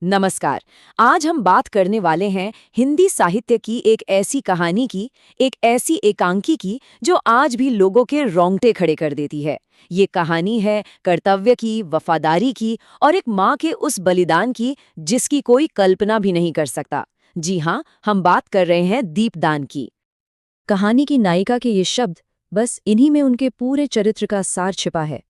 नमस्कार। आज हम बात करने वाले हैं हिंदी साहित्य की एक ऐसी कहानी की, एक ऐसी एकांकी की जो आज भी लोगों के रोंगटे खड़े कर देती है। ये कहानी है कर्तव्य की, वफादारी की और एक माँ के उस बलिदान की जिसकी कोई कल्पना भी नहीं कर सकता। जी हाँ, हम बात कर रहे हैं दीपदान की। कहानी की नायिका के ये शब्द, बस इन्हीं में उनके पूरे चरित्र का सार छिपा है।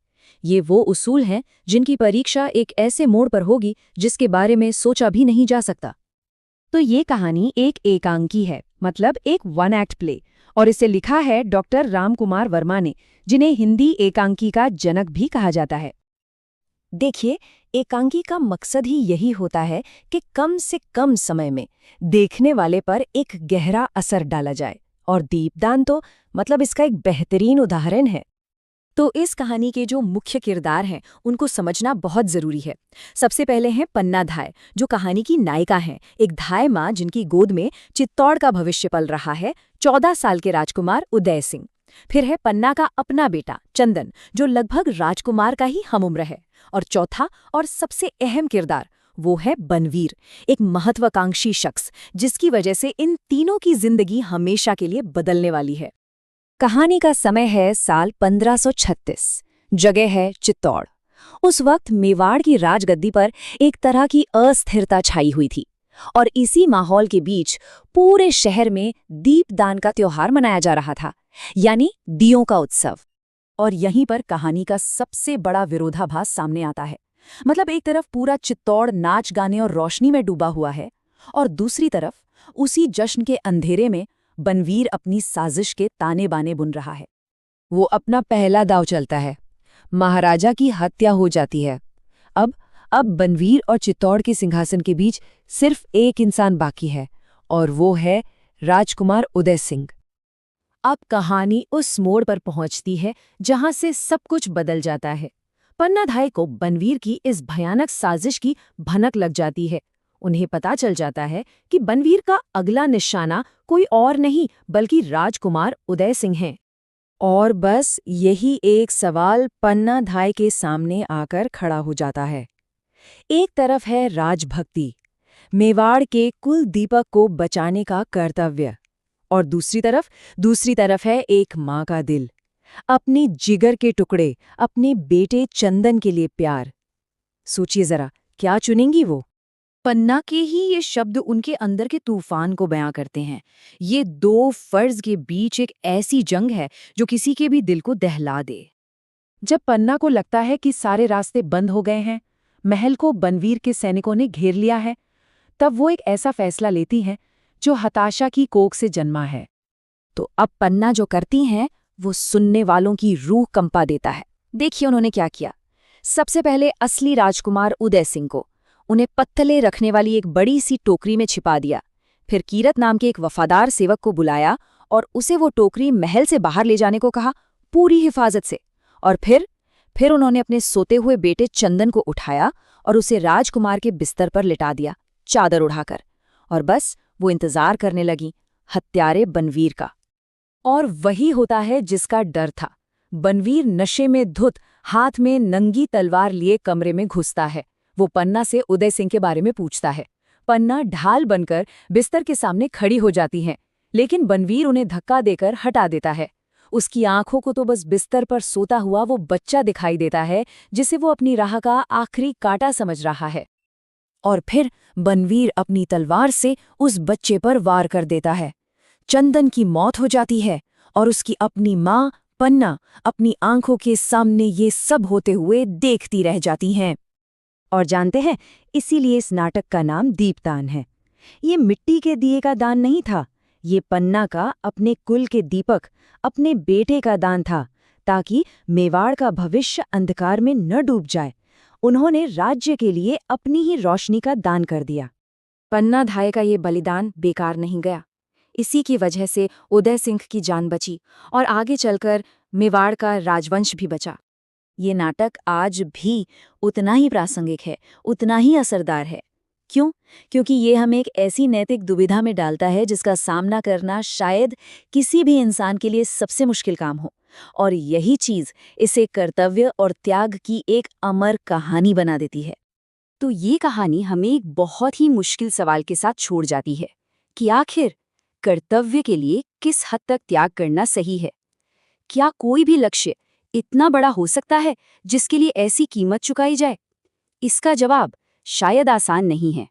ये वो उसूल हैं जिनकी परीक्षा एक ऐसे मोड़ पर होगी जिसके बारे में सोचा भी नहीं जा सकता। तो ये कहानी एक एकांकी है, मतलब एक वन एक्ट प्ले, और इसे लिखा है डॉक्टर रामकुमार वर्मा ने, जिन्हें हिंदी एकांकी का जनक भी कहा जाता है। देखिए, एकांकी का मकसद ही यही होता है कि कम से कम समय में देखने वाले पर एक गहरा असर डाला जाए, और दीपदान तो मतलब इसका एक बेहतरीन उदाहरण है। तो इस कहानी के जो मुख्य किरदार हैं उनको समझना बहुत जरूरी है। सबसे पहले हैं पन्ना धाय, जो कहानी की नायिका हैं, एक धाय माँ जिनकी गोद में चित्तौड़ का भविष्य पल रहा है, 14 साल के राजकुमार उदय सिंह। फिर है पन्ना का अपना बेटा चंदन, जो लगभग राजकुमार का ही हमउम्र है। और चौथा और सबसे अहम किरदार वो है बनवीर, एक महत्वाकांक्षी शख्स जिसकी वजह से इन तीनों की जिंदगी हमेशा के लिए बदलने वाली है। कहानी का समय है साल 1536। जगह है चित्तौड़। उस वक्त मेवाड़ की राजगद्दी पर एक तरह की अस्थिरता छाई हुई थी, और इसी माहौल के बीच पूरे शहर में दीपदान का त्योहार मनाया जा रहा था, यानी दियों का उत्सव। और यहीं पर कहानी का सबसे बड़ा विरोधाभास सामने आता है। मतलब एक तरफ पूरा चित्तौड़ नाच गाने और रोशनी में डूबा हुआ है, और दूसरी तरफ उसी जश्न के अंधेरे में बनवीर अपनी साजिश के ताने बाने बुन रहा है। वो अपना पहला दांव चलता है, महाराजा की हत्या हो जाती है। अब अब बनवीर और चित्तौड़ के सिंहासन के बीच सिर्फ एक इंसान बाकी है, और वो है राजकुमार उदय सिंह। अब कहानी उस मोड़ पर पहुंचती है जहां से सब कुछ बदल जाता है। पन्नाधाय को बनवीर की इस भयानक साजिश की भनक लग जाती है। उन्हें पता चल जाता है कि बनवीर का अगला निशाना कोई और नहीं बल्कि राजकुमार उदय सिंह हैं। और बस यही एक सवाल पन्नाधाय के सामने आकर खड़ा हो जाता है। एक तरफ है राजभक्ति, मेवाड़ के कुल दीपक को बचाने का कर्तव्य, और दूसरी तरफ है एक माँ का दिल, अपने जिगर के टुकड़े, अपने बेटे चंदन के लिए प्यार। सोचिए जरा, क्या चुनेंगी वो? पन्ना के ही ये शब्द उनके अंदर के तूफान को बयां करते हैं। ये दो फर्ज के बीच एक ऐसी जंग है जो किसी के भी दिल को दहला दे। जब पन्ना को लगता है कि सारे रास्ते बंद हो गए हैं, महल को बनवीर के सैनिकों ने घेर लिया है, तब वो एक ऐसा फैसला लेती हैं जो हताशा की कोख से जन्मा है। तो अब पन्ना जो करती हैं वो सुनने वालों की रूह कंपा देता है। देखिए उन्होंने क्या किया। सबसे पहले असली राजकुमार उदय सिंह को उन्हें पत्तले रखने वाली एक बड़ी सी टोकरी में छिपा दिया। फिर कीरत नाम के एक वफादार सेवक को बुलाया और उसे वो टोकरी महल से बाहर ले जाने को कहा, पूरी हिफाजत से। और फिर उन्होंने अपने सोते हुए बेटे चंदन को उठाया और उसे राजकुमार के बिस्तर पर लिटा दिया, चादर उड़ाकर। और बस वो इंतजार करने लगी हत्यारे बनवीर का। और वही होता है जिसका डर था। बनवीर नशे में धुत, हाथ में नंगी तलवार लिए कमरे में घुसता है। वो पन्ना से उदय सिंह के बारे में पूछता है। पन्ना ढाल बनकर बिस्तर के सामने खड़ी हो जाती हैं, लेकिन बनवीर उन्हें धक्का देकर हटा देता है। उसकी आंखों को तो बस बिस्तर पर सोता हुआ वो बच्चा दिखाई देता है जिसे वो अपनी राह का आखिरी कांटा समझ रहा है। और फिर बनवीर अपनी तलवार से उस बच्चे पर वार कर देता है। चंदन की मौत हो जाती है, और उसकी अपनी माँ पन्ना अपनी आंखों के सामने ये सब होते हुए देखती रह जाती हैं। और जानते हैं, इसीलिए इस नाटक का नाम दीपदान है। ये मिट्टी के दिए का दान नहीं था, ये पन्ना का अपने कुल के दीपक, अपने बेटे का दान था, ताकि मेवाड़ का भविष्य अंधकार में न डूब जाए। उन्होंने राज्य के लिए अपनी ही रोशनी का दान कर दिया। पन्नाधाय का ये बलिदान बेकार नहीं गया। इसी की वजह से उदय सिंह की जान बची और आगे चलकर मेवाड़ का राजवंश भी बचा। ये नाटक आज भी उतना ही प्रासंगिक है, उतना ही असरदार है। क्यों? क्योंकि ये हमें एक ऐसी नैतिक दुविधा में डालता है जिसका सामना करना शायद किसी भी इंसान के लिए सबसे मुश्किल काम हो, और यही चीज़ इसे कर्तव्य और त्याग की एक अमर कहानी बना देती है। तो ये कहानी हमें एक बहुत ही मुश्किल सवाल के साथ छोड़ जाती है कि आखिर कर्तव्य के लिए किस हद तक त्याग करना सही है। क्या कोई भी लक्ष्य इतना बड़ा हो सकता है जिसके लिए ऐसी कीमत चुकाई जाए? इसका जवाब शायद आसान नहीं है।